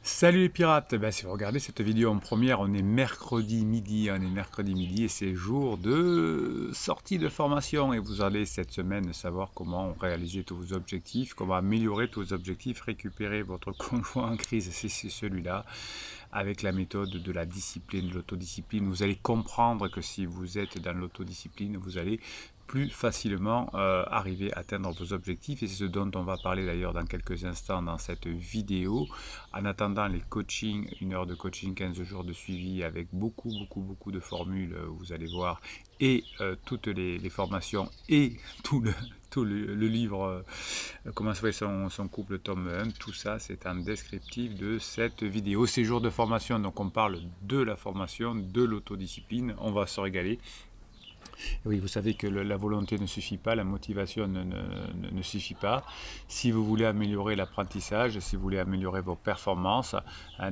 Salut les pirates. Si vous regardez cette vidéo en première, on est mercredi midi, et c'est jour de sortie de formation et vous allez cette semaine savoir comment réaliser tous vos objectifs, comment améliorer tous vos objectifs, récupérer votre conjoint en crise, c'est celui-là, avec la méthode de la discipline, de l'autodiscipline. Vous allez comprendre que si vous êtes dans l'autodiscipline, vous allez plus facilement arriver à atteindre vos objectifs, et c'est ce dont on va parler d'ailleurs dans quelques instants dans cette vidéo. En attendant les coachings, 1 heure de coaching, 15 jours de suivi avec beaucoup de formules, vous allez voir, et toutes les formations et tout le livre Comment sauver son couple tome 1, tout ça c'est en descriptif de cette vidéo. C'est jour de formation, donc on parle de la formation, de l'autodiscipline, on va se régaler. Oui, vous savez que la volonté ne suffit pas, la motivation ne suffit pas. Si vous voulez améliorer l'apprentissage, si vous voulez améliorer vos performances,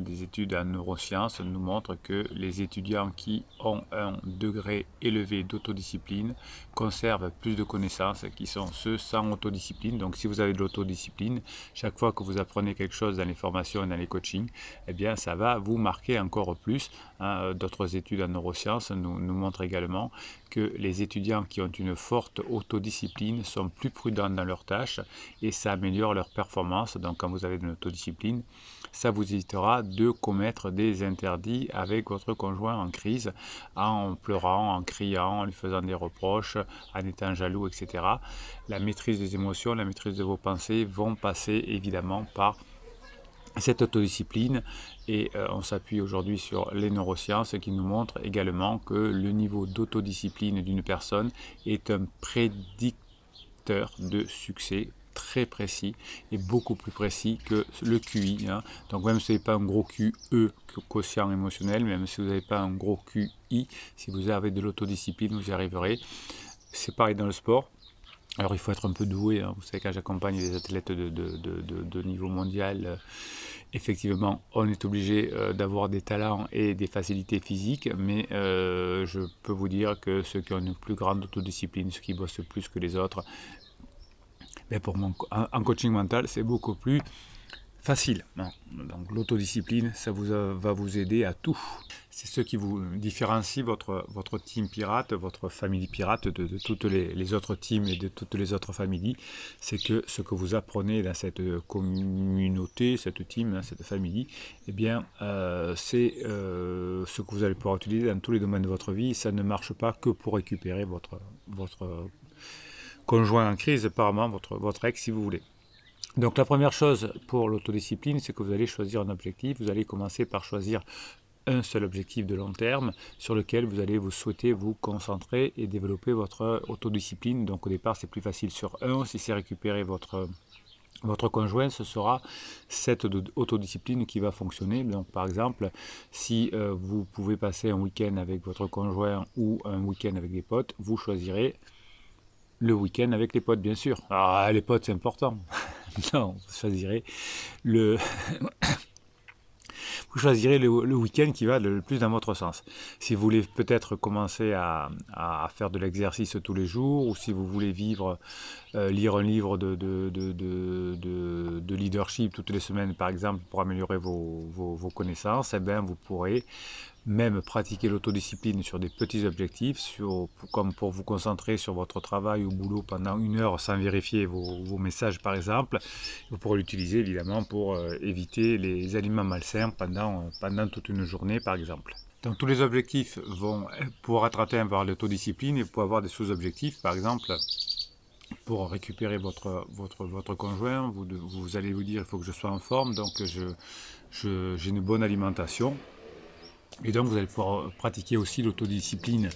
des études en neurosciences nous montrent que les étudiants qui ont un degré élevé d'autodiscipline conservent plus de connaissances qui sont ceux sans autodiscipline. Donc si vous avez de l'autodiscipline, chaque fois que vous apprenez quelque chose dans les formations et dans les coachings, eh bien ça va vous marquer encore plus. D'autres études en neurosciences nous montrent également que les étudiants qui ont une forte autodiscipline sont plus prudents dans leurs tâches et ça améliore leur performance. Donc quand vous avez de l'autodiscipline, ça vous évitera de commettre des interdits avec votre conjoint en crise, en pleurant, en criant, en lui faisant des reproches, en étant jaloux, etc. La maîtrise des émotions, la maîtrise de vos pensées vont passer évidemment par cette autodiscipline, et on s'appuie aujourd'hui sur les neurosciences qui nous montrent également que le niveau d'autodiscipline d'une personne est un prédicteur de succès très précis et beaucoup plus précis que le QI. Donc même si vous n'avez pas un gros QE, quotient émotionnel, même si vous n'avez pas un gros QI, si vous avez de l'autodiscipline, vous y arriverez. C'est pareil dans le sport. Alors il faut être un peu doué, vous savez, quand j'accompagne des athlètes de niveau mondial, effectivement on est obligé d'avoir des talents et des facilités physiques, mais je peux vous dire que ceux qui ont une plus grande autodiscipline, ceux qui bossent plus que les autres, en coaching mental c'est beaucoup plus facile. Donc l'autodiscipline, ça va vous aider à tout. C'est ce qui vous différencie votre team pirate, votre famille pirate de toutes les autres teams et de toutes les autres familles. C'est que ce que vous apprenez dans cette communauté, cette team, cette famille, eh bien c'est ce que vous allez pouvoir utiliser dans tous les domaines de votre vie. Ça ne marche pas que pour récupérer votre conjoint en crise, apparemment votre ex si vous voulez. Donc la première chose pour l'autodiscipline, c'est que vous allez choisir un objectif. Vous allez commencer par choisir un seul objectif de long terme sur lequel vous allez souhaiter vous concentrer et développer votre autodiscipline. Donc au départ c'est plus facile sur un. Si c'est récupérer votre conjoint, ce sera cette autodiscipline qui va fonctionner. Donc par exemple, si vous pouvez passer un week-end avec votre conjoint ou un week-end avec des potes, vous choisirez le week-end avec les potes, bien sûr. Ah, les potes c'est important. Non, vous choisirez le week-end qui va le plus dans votre sens. Si vous voulez peut-être commencer à faire de l'exercice tous les jours, ou si vous voulez lire un livre de leadership toutes les semaines, par exemple, pour améliorer vos connaissances, eh bien, vous pourrez même pratiquer l'autodiscipline sur des petits objectifs, comme pour vous concentrer sur votre travail au boulot pendant 1 heure sans vérifier vos messages par exemple. Vous pourrez l'utiliser évidemment pour éviter les aliments malsains pendant toute une journée par exemple. Donc tous les objectifs vont pouvoir être atteints par l'autodiscipline, et pour avoir des sous-objectifs par exemple. Pour récupérer votre conjoint, vous allez vous dire il faut que je sois en forme, donc j'ai une bonne alimentation. Et donc vous allez pouvoir pratiquer aussi l'autodiscipline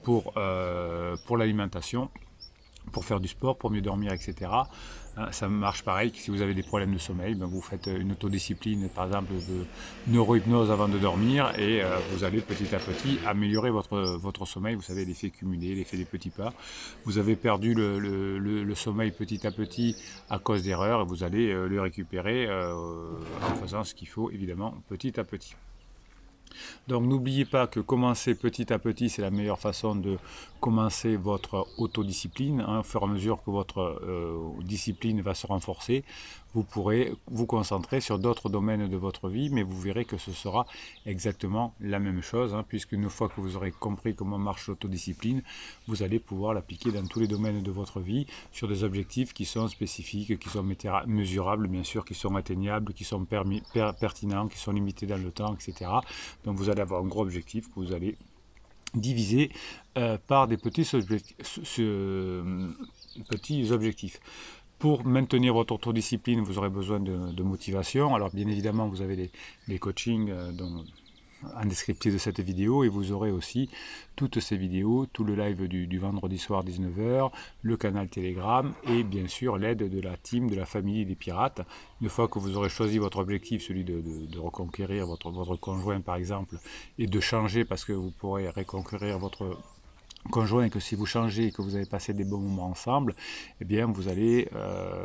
pour l'alimentation, pour faire du sport, pour mieux dormir, etc. Ça marche pareil que si vous avez des problèmes de sommeil, vous faites une autodiscipline, par exemple de neurohypnose avant de dormir, et vous allez petit à petit améliorer votre sommeil. Vous savez, l'effet cumulé, l'effet des petits pas. Vous avez perdu le sommeil petit à petit à cause d'erreurs, et vous allez le récupérer en faisant ce qu'il faut, évidemment, petit à petit. Donc n'oubliez pas que commencer petit à petit, c'est la meilleure façon de commencer votre autodiscipline. Au fur et à mesure que votre discipline va se renforcer, vous pourrez vous concentrer sur d'autres domaines de votre vie, mais vous verrez que ce sera exactement la même chose, hein, puisqu'une fois que vous aurez compris comment marche l'autodiscipline, vous allez pouvoir l'appliquer dans tous les domaines de votre vie, sur des objectifs qui sont spécifiques, qui sont mesurables, bien sûr, qui sont atteignables, qui sont pertinents, qui sont limités dans le temps, etc. Donc vous allez avoir un gros objectif que vous allez diviser par des petits objectifs. Pour maintenir votre autodiscipline, vous aurez besoin de motivation. Alors bien évidemment, vous avez les coachings en descriptif de cette vidéo, et vous aurez aussi toutes ces vidéos, tout le live du vendredi soir 19h, le canal Telegram et bien sûr l'aide de la team, de la famille des pirates. Une fois que vous aurez choisi votre objectif, celui de reconquérir votre conjoint par exemple, et de changer, parce que vous pourrez reconquérir votre conjoint, que si vous changez et que vous avez passé des bons moments ensemble, eh bien vous allez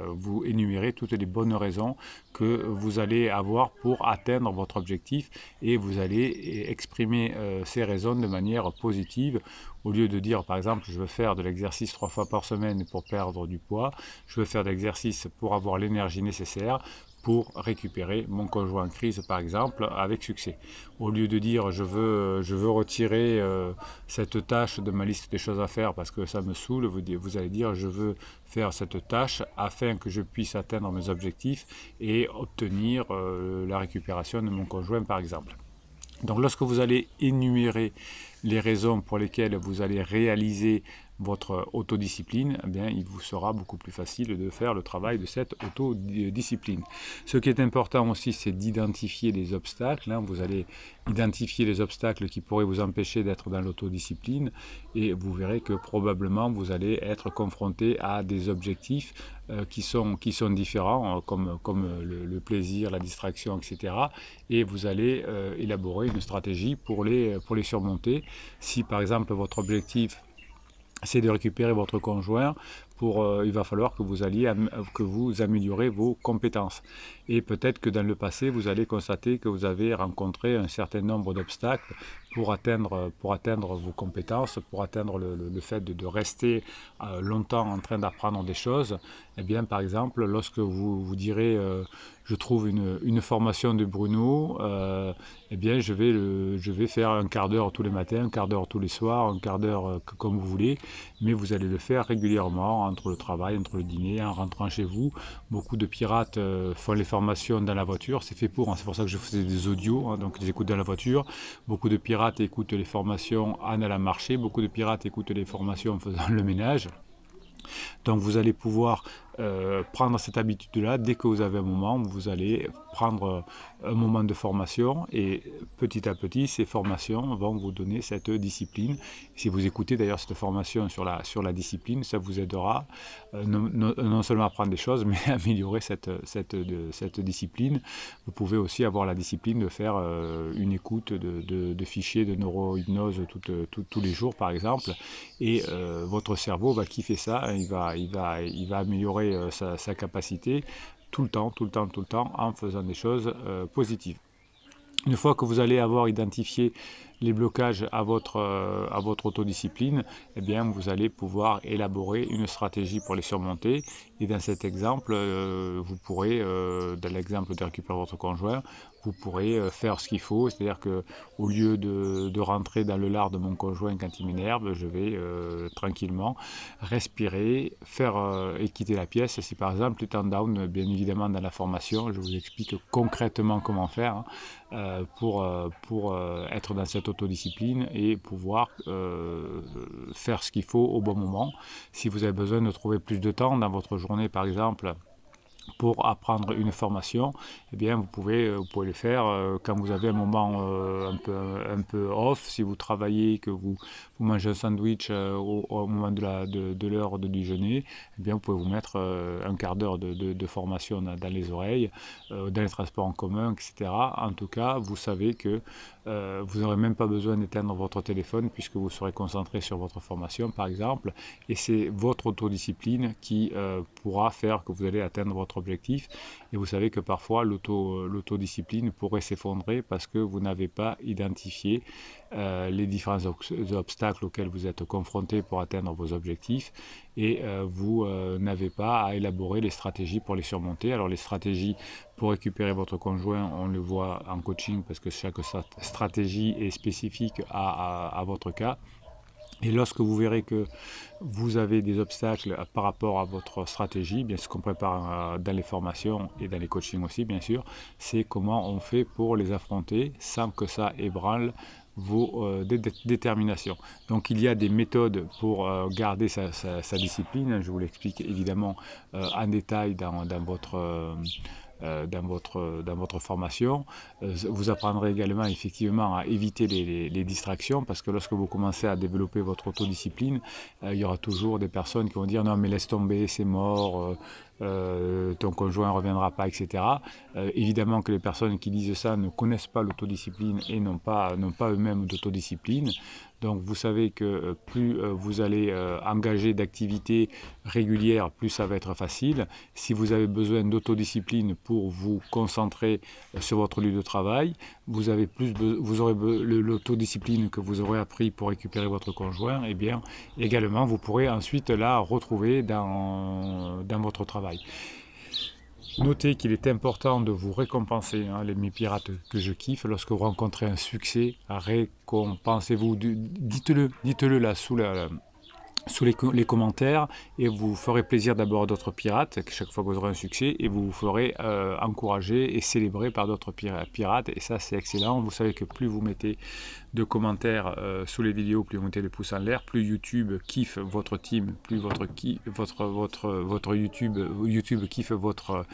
vous énumérer toutes les bonnes raisons que vous allez avoir pour atteindre votre objectif, et vous allez exprimer ces raisons de manière positive. Au lieu de dire par exemple je veux faire de l'exercice 3 fois par semaine pour perdre du poids, je veux faire de l'exercice pour avoir l'énergie nécessaire pour récupérer mon conjoint en crise par exemple avec succès. Au lieu de dire je veux retirer cette tâche de ma liste des choses à faire parce que ça me saoule, vous allez dire je veux faire cette tâche afin que je puisse atteindre mes objectifs et obtenir la récupération de mon conjoint par exemple. Donc lorsque vous allez énumérer les raisons pour lesquelles vous allez réaliser votre autodiscipline, eh bien, il vous sera beaucoup plus facile de faire le travail de cette autodiscipline. Ce qui est important aussi, c'est d'identifier les obstacles. Vous allez identifier les obstacles qui pourraient vous empêcher d'être dans l'autodiscipline, et vous verrez que probablement vous allez être confronté à des objectifs qui sont différents, comme le plaisir, la distraction, etc. Et vous allez élaborer une stratégie pour les surmonter. Si par exemple votre objectif c'est de récupérer votre conjoint, il va falloir que vous améliorez vos compétences. Et peut-être que dans le passé, vous allez constater que vous avez rencontré un certain nombre d'obstacles pour atteindre vos compétences, pour atteindre le fait de rester longtemps en train d'apprendre des choses. Eh bien, par exemple, lorsque vous direz je trouve une formation de Bruno, eh bien je vais faire un quart d'heure tous les matins, un quart d'heure tous les soirs, un quart d'heure comme vous voulez, mais vous allez le faire régulièrement entre le travail, entre le dîner, en rentrant chez vous. Beaucoup de pirates font les formations dans la voiture, c'est fait pour, c'est pour ça que je faisais des audios, donc je les écoute dans la voiture. Beaucoup de pirates écoutent les formations en allant marcher, beaucoup de pirates écoutent les formations en faisant le ménage. Donc vous allez pouvoir prendre cette habitude-là. Dès que vous avez un moment, vous allez prendre un moment de formation, et petit à petit, ces formations vont vous donner cette discipline. Si vous écoutez d'ailleurs cette formation sur la discipline, ça vous aidera non seulement à apprendre des choses, mais à améliorer cette discipline. Vous pouvez aussi avoir la discipline de faire une écoute de fichiers de neurohypnose tous les jours, par exemple, et votre cerveau va kiffer ça, il va améliorer sa capacité tout le temps, en faisant des choses positives. Une fois que vous allez avoir identifié les blocages à votre autodiscipline, eh bien, vous allez pouvoir élaborer une stratégie pour les surmonter. Et dans cet exemple, vous pourrez, dans l'exemple de récupérer votre conjoint, vous pourrez faire ce qu'il faut, c'est-à-dire que au lieu de rentrer dans le lard de mon conjoint quand il m'énerve, je vais tranquillement respirer, et quitter la pièce. Si par exemple, étant down, bien évidemment dans la formation, je vous explique concrètement comment faire pour être dans cette autodiscipline et pouvoir faire ce qu'il faut au bon moment. Si vous avez besoin de trouver plus de temps dans votre journée, par exemple, pour apprendre une formation, eh bien vous pouvez le faire quand vous avez un moment un peu off. Si vous travaillez, que vous mangez un sandwich au moment de l'heure de déjeuner, eh bien vous pouvez vous mettre un quart d'heure de formation dans les oreilles, dans les transports en commun, etc. En tout cas, vous savez que vous n'aurez même pas besoin d'éteindre votre téléphone, puisque vous serez concentré sur votre formation, par exemple, et c'est votre autodiscipline qui pourra faire que vous allez atteindre votre votre objectif. Et vous savez que parfois l'autodiscipline pourrait s'effondrer parce que vous n'avez pas identifié les différents obstacles auxquels vous êtes confrontés pour atteindre vos objectifs, et vous n'avez pas à élaborer les stratégies pour les surmonter. Alors les stratégies pour récupérer votre conjoint, on le voit en coaching parce que chaque stratégie est spécifique à votre cas. Et lorsque vous verrez que vous avez des obstacles par rapport à votre stratégie, bien ce qu'on prépare dans les formations et dans les coachings aussi, bien sûr, c'est comment on fait pour les affronter sans que ça ébranle vos déterminations. Donc il y a des méthodes pour garder sa discipline. Je vous l'explique évidemment en détail dans votre formation. Vous apprendrez également effectivement à éviter les distractions, parce que lorsque vous commencez à développer votre autodiscipline, il y aura toujours des personnes qui vont dire non mais laisse tomber, c'est mort, ton conjoint ne reviendra pas, etc. Évidemment que les personnes qui disent ça ne connaissent pas l'autodiscipline et n'ont pas eux-mêmes d'autodiscipline. Donc vous savez que plus vous allez engager d'activités régulières, plus ça va être facile. Si vous avez besoin d'autodiscipline pour vous concentrer sur votre lieu de travail, vous aurez l'autodiscipline que vous aurez appris pour récupérer votre conjoint, et bien également vous pourrez ensuite la retrouver dans votre travail. Notez qu'il est important de vous récompenser, mes pirates que je kiffe, lorsque vous rencontrez un succès, récompensez-vous, dites-le là sous les commentaires, et vous ferez plaisir d'abord à d'autres pirates chaque fois que vous aurez un succès, et vous vous ferez encourager et célébrer par d'autres pirates, et ça c'est excellent. Vous savez que plus vous mettez de commentaires sous les vidéos, plus vous mettez le pouce en l'air, plus YouTube kiffe votre team, plus votre YouTube kiffe votre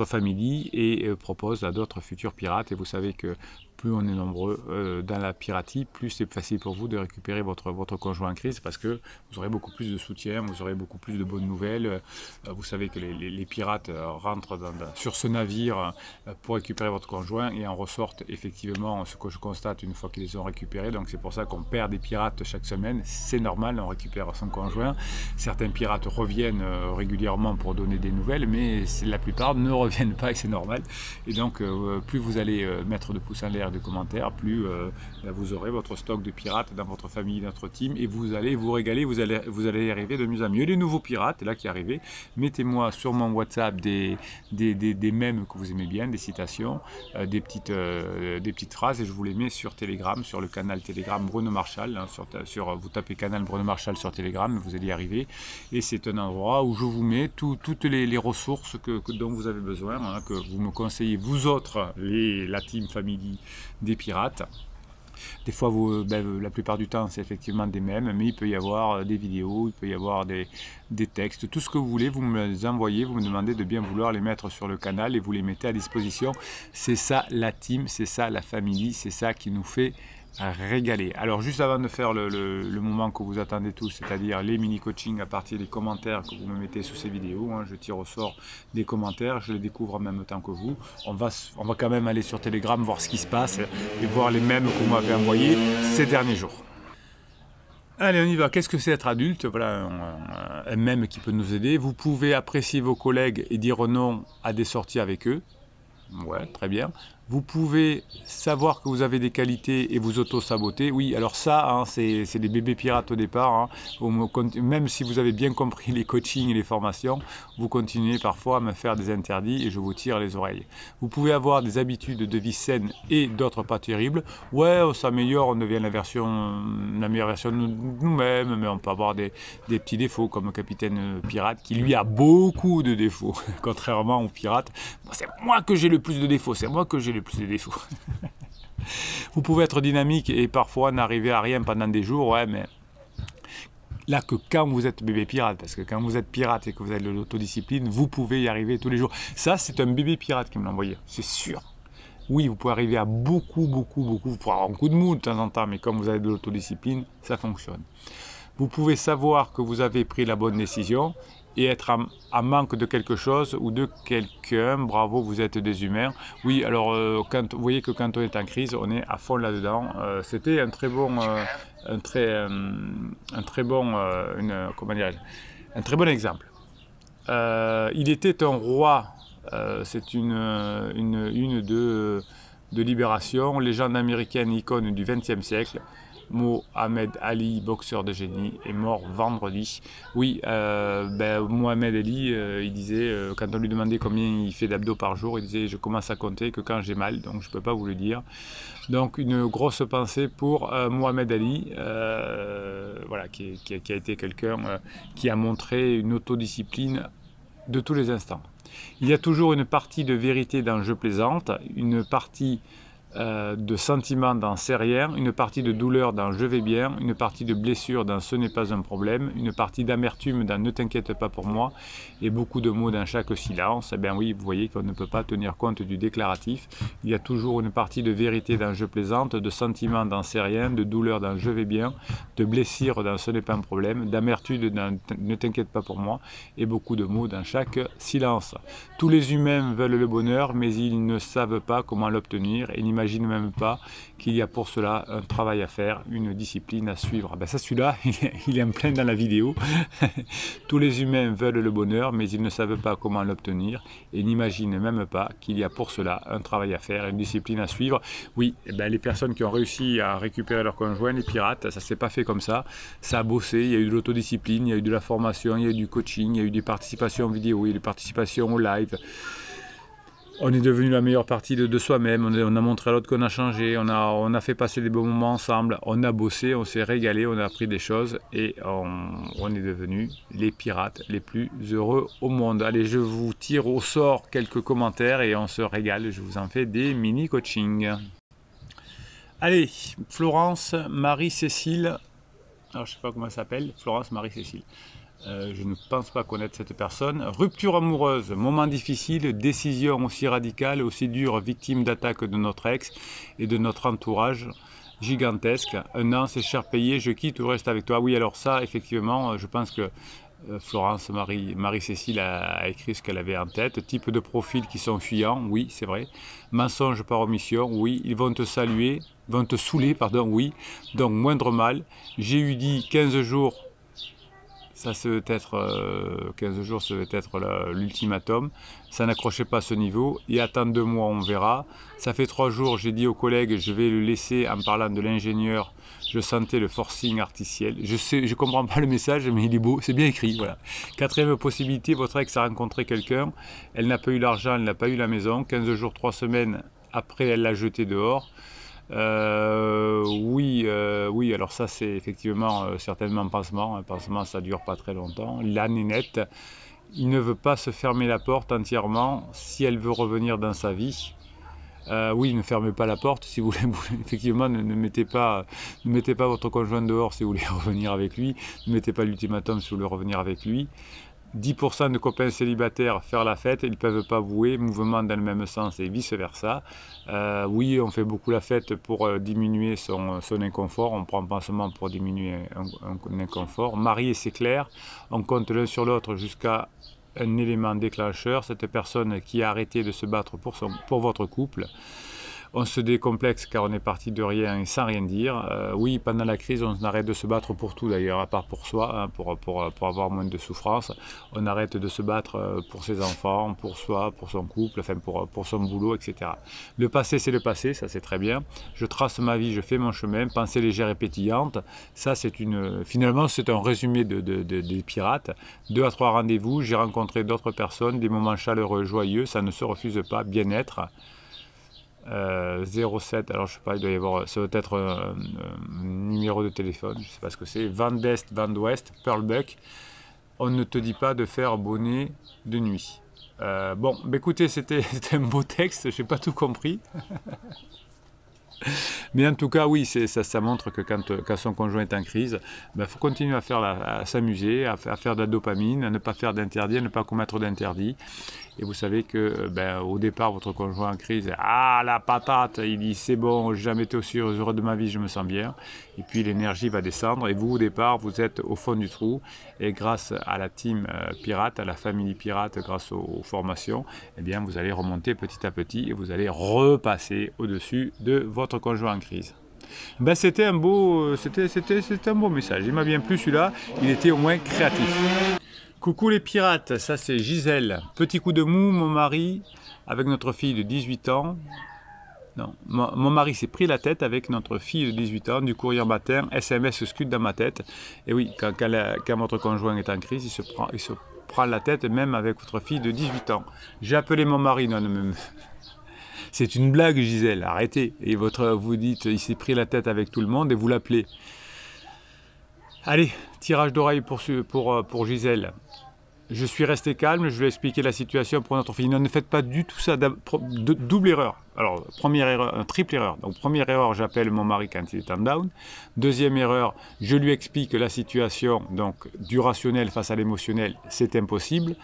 famille et propose à d'autres futurs pirates. Et vous savez que plus on est nombreux dans la piraterie, plus c'est facile pour vous de récupérer votre conjoint en crise, parce que vous aurez beaucoup plus de soutien, vous aurez beaucoup plus de bonnes nouvelles. Vous savez que les pirates rentrent sur ce navire pour récupérer votre conjoint et en ressortent effectivement, ce que je constate, une fois qu'ils les ont récupérés. Donc c'est pour ça qu'on perd des pirates chaque semaine, c'est normal, on récupère son conjoint. Certains pirates reviennent régulièrement pour donner des nouvelles, mais la plupart ne reviennent pas, et c'est normal. Et donc plus vous allez mettre de pouces en l'air, de commentaires, plus vous aurez votre stock de pirates dans votre famille, dans votre team, et vous allez vous régaler, vous allez y arriver de mieux en mieux. Les nouveaux pirates, là qui arrivent, mettez-moi sur mon WhatsApp des mèmes que vous aimez bien, des citations, des petites phrases, et je vous les mets sur Telegram, sur le canal Telegram Bruno Marchal, vous tapez canal Bruno Marchal sur Telegram, vous allez y arriver, et c'est un endroit où je vous mets toutes les ressources dont vous avez besoin, que vous me conseillez, vous autres, la team family des pirates. Des fois, la plupart du temps, c'est effectivement des mèmes, mais il peut y avoir des vidéos, il peut y avoir des textes, tout ce que vous voulez, vous me les envoyez, vous me demandez de bien vouloir les mettre sur le canal et vous les mettez à disposition. C'est ça la team, c'est ça la famille, c'est ça qui nous fait régaler. Alors juste avant de faire le moment que vous attendez tous, c'est-à-dire les mini-coachings à partir des commentaires que vous me mettez sous ces vidéos, je tire au sort des commentaires, je les découvre en même temps que vous. On va quand même aller sur Telegram, voir ce qui se passe et voir les mèmes que vous m'avez envoyés ces derniers jours. Allez, on y va. Qu'est-ce que c'est être adulte? Voilà un mème qui peut nous aider. Vous pouvez apprécier vos collègues et dire non à des sorties avec eux. Ouais, très bien. Vous pouvez savoir que vous avez des qualités et vous auto-saboter. Oui, alors ça, c'est des bébés pirates au départ. Même si vous avez bien compris les coachings et les formations, vous continuez parfois à me faire des interdits et je vous tire les oreilles. Vous pouvez avoir des habitudes de vie saines et d'autres pas terribles. Ouais, on s'améliore, on devient la meilleure version de nous-mêmes, mais on peut avoir des petits défauts, comme le capitaine pirate qui lui a beaucoup de défauts, contrairement aux pirates. C'est moi que j'ai le plus de défauts, c'est moi que j'ai le plus de défauts. Vous pouvez être dynamique et parfois n'arriver à rien pendant des jours, ouais, mais là que quand vous êtes bébé pirate, parce que quand vous êtes pirate et que vous avez de l'autodiscipline, vous pouvez y arriver tous les jours. Ça, c'est un bébé pirate qui me l'a envoyé, c'est sûr. Oui, vous pouvez arriver à beaucoup, vous pouvez avoir un coup de mou de temps en temps, mais comme vous avez de l'autodiscipline, ça fonctionne. Vous pouvez savoir que vous avez pris la bonne décision et être en manque de quelque chose ou de quelqu'un. Bravo, vous êtes des humains. Oui, alors vous voyez que quand on est en crise, on est à fond là-dedans. C'était un très bon exemple. il était un roi. C'est une de Libération, légende américaine, icône du XXe siècle. Mohamed Ali, boxeur de génie, est mort vendredi. Oui, Mohamed Ali, il disait, quand on lui demandait combien il fait d'abdos par jour, il disait « je commence à compter que quand j'ai mal, donc je ne peux pas vous le dire ». Donc une grosse pensée pour Mohamed Ali, voilà, qui a été quelqu'un qui a montré une autodiscipline de tous les instants. Il y a toujours une partie de vérité dans « je plaisante », une partie de sentiment dans « c'est rien », une partie de douleur dans « je vais bien », une partie de blessure dans « ce n'est pas un problème », une partie d'amertume dans « ne t'inquiète pas pour moi » et beaucoup de mots dans chaque silence. Eh bien oui, vous voyez qu'on ne peut pas tenir compte du déclaratif. Il y a toujours une partie de vérité dans « je plaisante », de sentiment dans « c'est rien », de douleur dans « je vais bien », de blessure dans « ce n'est pas un problème », d'amertume dans « ne t'inquiète pas pour moi » et beaucoup de mots dans chaque silence. Tous les humains veulent le bonheur, mais ils ne savent pas comment l'obtenir et n'imaginent même pas qu'il y a pour cela un travail à faire, une discipline à suivre. Ben ça, celui-là, il est en plein dans la vidéo. Tous les humains veulent le bonheur, mais ils ne savent pas comment l'obtenir et n'imaginent même pas qu'il y a pour cela un travail à faire, une discipline à suivre. Oui, les personnes qui ont réussi à récupérer leur conjoint, les pirates, ça s'est pas fait comme ça. Ça a bossé, il y a eu de l'autodiscipline, il y a eu de la formation, il y a eu du coaching, il y a eu des participations vidéo, il y a eu des participations au live. On est devenu la meilleure partie de soi-même, on a montré à l'autre qu'on a changé, on a fait passer des bons moments ensemble, on a bossé, on s'est régalé, on a appris des choses et on est devenus les pirates les plus heureux au monde. Allez, je vous tire au sort quelques commentaires et on se régale, je vous en fais des mini-coachings. Allez, Florence Marie-Cécile, alors je ne sais pas comment elle s'appelle, Florence Marie-Cécile. Je ne pense pas connaître cette personne. Rupture amoureuse, moment difficile, décision aussi radicale, aussi dure, victime d'attaque de notre ex et de notre entourage gigantesque. Un an, c'est cher payé, je quitte ou reste avec toi. Oui, alors ça, effectivement, je pense que Florence Marie-Cécile a écrit ce qu'elle avait en tête. Type de profils qui sont fuyants, oui, c'est vrai. Mensonge par omission, oui. Ils vont te saouler, pardon, oui. Donc, moindre mal. J'ai eu dit 15 jours. Ça, ça veut être 15 jours, ça veut être l'ultimatum. Ça n'accrochait pas à ce niveau. Et attends 2 mois, on verra. Ça fait 3 jours, j'ai dit aux collègues, je vais le laisser en parlant de l'ingénieur. Je sentais le forcing artificiel. Je comprends pas le message, mais il est beau, c'est bien écrit. Voilà. 4e possibilité, votre ex a rencontré quelqu'un. Elle n'a pas eu l'argent, elle n'a pas eu la maison. 15 jours, 3 semaines après, elle l'a jeté dehors. Oui, alors ça c'est effectivement certainement un pansement. Un pansement, ça dure pas très longtemps. La nénette, il ne veut pas se fermer la porte entièrement si elle veut revenir dans sa vie. Oui, ne fermez pas la porte si vous voulez. Effectivement, ne mettez pas votre conjoint dehors si vous voulez revenir avec lui. Ne mettez pas l'ultimatum si vous voulez revenir avec lui. 10% de copains célibataires faire la fête, ils ne peuvent pas vouer, mouvement dans le même sens et vice-versa. Oui, on fait beaucoup la fête pour diminuer son inconfort, on prend un pansement pour diminuer un inconfort. Marié, c'est clair, on compte l'un sur l'autre jusqu'à un élément déclencheur, cette personne qui a arrêté de se battre pour votre couple. On se décomplexe car on est parti de rien et sans rien dire. Oui, pendant la crise, on arrête de se battre pour tout d'ailleurs, à part pour soi, hein, pour avoir moins de souffrance. On arrête de se battre pour ses enfants, pour soi, pour son couple, enfin pour son boulot, etc. Le passé, c'est le passé, ça c'est très bien. Je trace ma vie, je fais mon chemin, pensée légère et pétillante. Ça, finalement, c'est un résumé des pirates. 2 à 3 rendez-vous, j'ai rencontré d'autres personnes, des moments chaleureux, joyeux, ça ne se refuse pas, bien-être. 07, alors je sais pas, il doit y avoir, ça doit être un numéro de téléphone, je sais pas ce que c'est, Vent d'Est, Vent d'Ouest, Pearlbuck, on ne te dit pas de faire bonnet de nuit. Bon, écoutez, c'était un beau texte, j'ai pas tout compris. Mais en tout cas, oui, ça montre que quand son conjoint est en crise, il faut continuer à s'amuser, à faire de la dopamine, à ne pas faire d'interdits, à ne pas commettre d'interdits. Et vous savez que au départ, votre conjoint en crise, ah la patate, il dit c'est bon, j'ai jamais été aussi heureux de ma vie, je me sens bien. Et puis l'énergie va descendre et vous au départ, vous êtes au fond du trou. Et grâce à la team pirate, à la famille pirate, grâce aux formations, eh bien vous allez remonter petit à petit et vous allez repasser au-dessus de votre conjoint en crise. C'était un beau message, il m'a bien plu celui-là, il était au moins créatif. Coucou les pirates, ça c'est Gisèle. Petit coup de mou, mon mari, avec notre fille de 18 ans. Non, mon mari s'est pris la tête avec notre fille de 18 ans, du courrier matin, SMS scud dans ma tête. Et oui, quand votre conjoint est en crise, il se prend la tête même avec votre fille de 18 ans. J'ai appelé mon mari, non, c'est une blague Gisèle, arrêtez. Et vous dites, il s'est pris la tête avec tout le monde et vous l'appelez. Allez, tirage d'oreille pour Gisèle. Je suis resté calme, je lui ai expliqué la situation pour notre fille. Non, ne faites pas du tout ça, double erreur. Alors, première erreur, triple erreur. Donc, première erreur, j'appelle mon mari quand il est en down. Deuxième erreur, je lui explique la situation, donc du rationnel face à l'émotionnel, c'est impossible.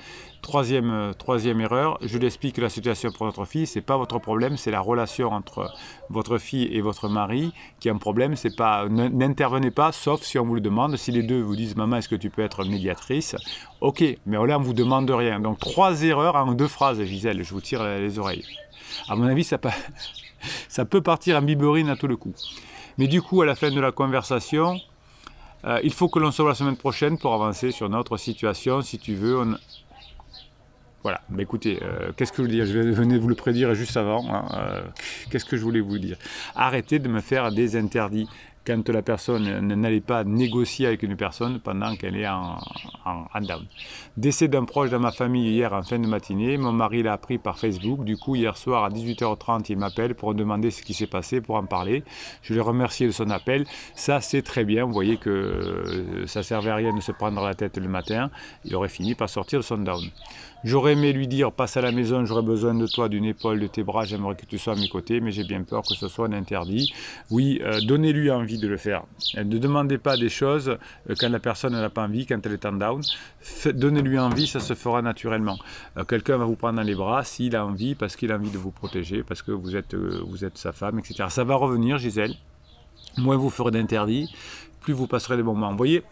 Troisième erreur, je lui explique la situation pour notre fille, c'est pas votre problème, c'est la relation entre votre fille et votre mari qui est un problème. C'est pas, n'intervenez pas, sauf si on vous le demande. Si les deux vous disent, maman, est-ce que tu peux être médiatrice? Ok, mais là, on vous demande rien. Donc, 3 erreurs en 2 phrases, Gisèle, je vous tire les oreilles. À mon avis, ça peut partir en biberine à tout le coup. Mais du coup, à la fin de la conversation, il faut que l'on se voit la semaine prochaine pour avancer sur notre situation. Si tu veux, voilà. Mais écoutez, qu'est-ce que je veux dire? Je venais vous le prédire juste avant. Hein. Qu'est-ce que je voulais vous dire? Arrêtez de me faire des interdits quand la personne n'allait pas négocier avec une personne pendant qu'elle est en down. Décès d'un proche dans ma famille hier en fin de matinée, mon mari l'a appris par Facebook, du coup hier soir à 18h30 il m'appelle pour me demander ce qui s'est passé, pour en parler. Je l'ai remercié de son appel, ça c'est très bien, vous voyez que ça servait à rien de se prendre la tête le matin, il aurait fini par sortir de son down. J'aurais aimé lui dire, passe à la maison, j'aurais besoin de toi, d'une épaule, de tes bras, j'aimerais que tu sois à mes côtés, mais j'ai bien peur que ce soit un interdit. Oui, donnez-lui envie de le faire. Ne demandez pas des choses quand la personne n'a pas envie, quand elle est en down. Donnez-lui envie, ça se fera naturellement. Quelqu'un va vous prendre dans les bras s'il a envie, parce qu'il a envie de vous protéger, parce que vous êtes sa femme, etc. Ça va revenir, Gisèle. Moins vous ferez d'interdits, plus vous passerez des bons moments. Vous voyez,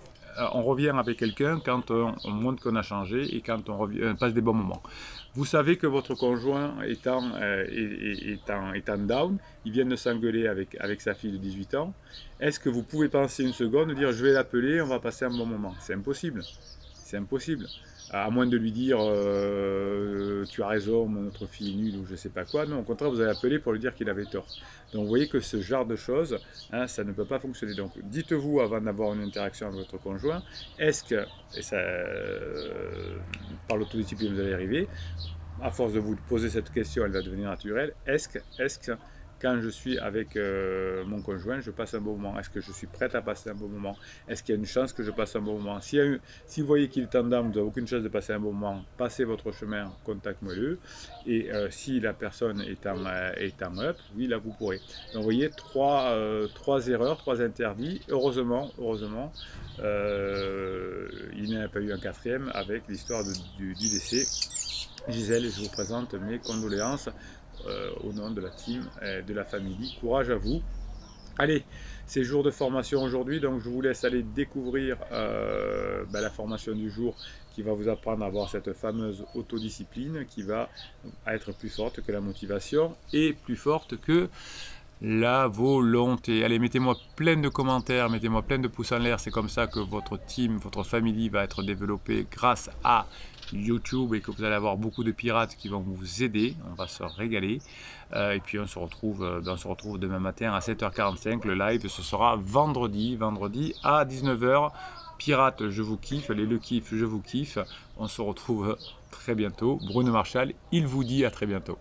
on revient avec quelqu'un quand on montre qu'on a changé et quand on passe des bons moments. Vous savez que votre conjoint est en down, il vient de s'engueuler avec sa fille de 18 ans. Est-ce que vous pouvez penser une seconde, dire je vais l'appeler, on va passer un bon moment? C'est impossible. C'est impossible. À moins de lui dire tu as raison, notre fille est nulle ou je ne sais pas quoi. Non, au contraire, vous allez appeler pour lui dire qu'il avait tort. Donc vous voyez que ce genre de choses, hein, ça ne peut pas fonctionner. Donc dites-vous avant d'avoir une interaction avec votre conjoint, est-ce que, et ça, par l'autodiscipline vous allez y arriver, à force de vous poser cette question, elle va devenir naturelle, est-ce que quand je suis avec mon conjoint, je passe un bon moment? Est-ce que je suis prête à passer un bon moment? Est-ce qu'il y a une chance que je passe un bon moment? Si vous voyez qu'il est en down, vous n'avez aucune chance de passer un bon moment, passez votre chemin, contactez-le. Et si la personne est en up, oui, là vous pourrez. Donc vous voyez, 3 erreurs, 3 interdits. Heureusement, il n'y en a pas eu un 4e avec l'histoire du décès. Gisèle, je vous présente mes condoléances. Au nom de la team, de la famille. Courage à vous. Allez, c'est jour de formation aujourd'hui, donc je vous laisse aller découvrir la formation du jour qui va vous apprendre à avoir cette fameuse autodiscipline qui va être plus forte que la motivation et plus forte que la volonté. Allez, mettez-moi plein de commentaires, mettez-moi plein de pouces en l'air, c'est comme ça que votre team, votre famille va être développée grâce à YouTube et que vous allez avoir beaucoup de pirates qui vont vous aider, on va se régaler. Et puis on se retrouve demain matin à 7h45, le live ce sera vendredi à 19h. Pirates, je vous kiffe, le kiff, je vous kiffe. On se retrouve très bientôt. Bruno Marchal, il vous dit à très bientôt.